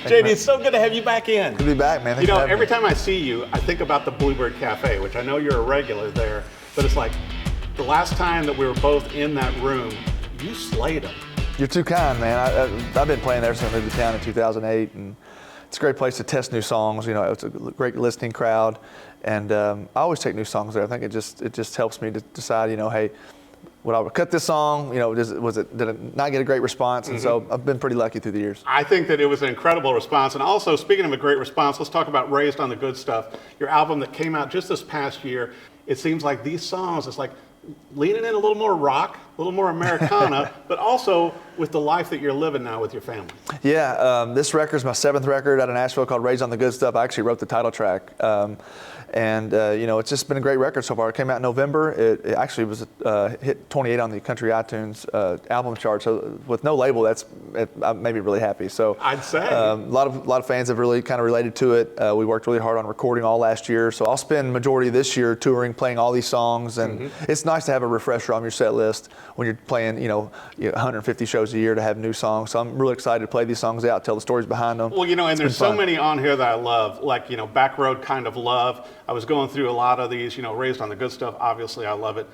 JD, it's so good to have you back in. Good to be back, man. You know, every time I see you, I think about the Bluebird Cafe, which I know you're a regular there, but it's like the last time that we were both in that room, you slayed them. You're too kind, man. I've been playing there since I moved to town in 2008, and it's a great place to test new songs. You know, it's a great listening crowd, and I always take new songs there. I think it just helps me to decide, you know, hey, would I cut this song? You know, did it not get a great response? And so I've been pretty lucky through the years. I think that it was an incredible response. And also, speaking of a great response, let's talk about Raised on the Good Stuff, your album that came out just this past year. It seems like these songs, it's like leaning in a little more rock, a little more Americana, but also with the life that you're living now with your family. Yeah, this record's my 7th record out of Nashville called Raised on the Good Stuff. I actually wrote the title track. You know, it's just been a great record so far. It came out in November. It actually was hit 28 on the country iTunes album chart. So with no label, that made me really happy. So I'd say a lot of fans have really kind of related to it. We worked really hard on recording all last year. So I'll spend majority of this year touring, playing all these songs, and it's nice to have a refresher on your set list when you're playing, you know, 150 shows a year to have new songs. So I'm really excited to play these songs out, tell the stories behind them. Well, you know, and there's so many on here that I love, like, you know, Back Road Kind of Love. I was going through a lot of these, you know, Raised on the Good Stuff, obviously I love it.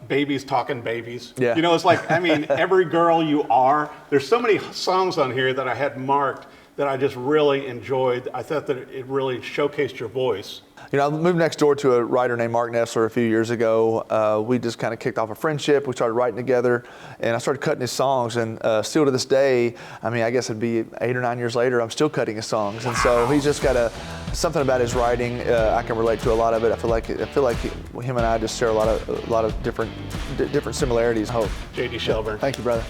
Babies Talking Babies. Yeah. You know, it's like, I mean, Every Girl You Are. There's so many songs on here that I had marked that I just really enjoyed. I thought that it really showcased your voice. You know, I moved next door to a writer named Mark Nessler a few years ago. We just kind of kicked off a friendship. We started writing together, and I started cutting his songs. And still to this day, I mean, I guess it'd be 8 or 9 years later, I'm still cutting his songs. And so he's just got something about his writing. I can relate to a lot of it. I feel like him and I just share a lot of different similarities. I hope. JD Shelburne. Thank you, brother.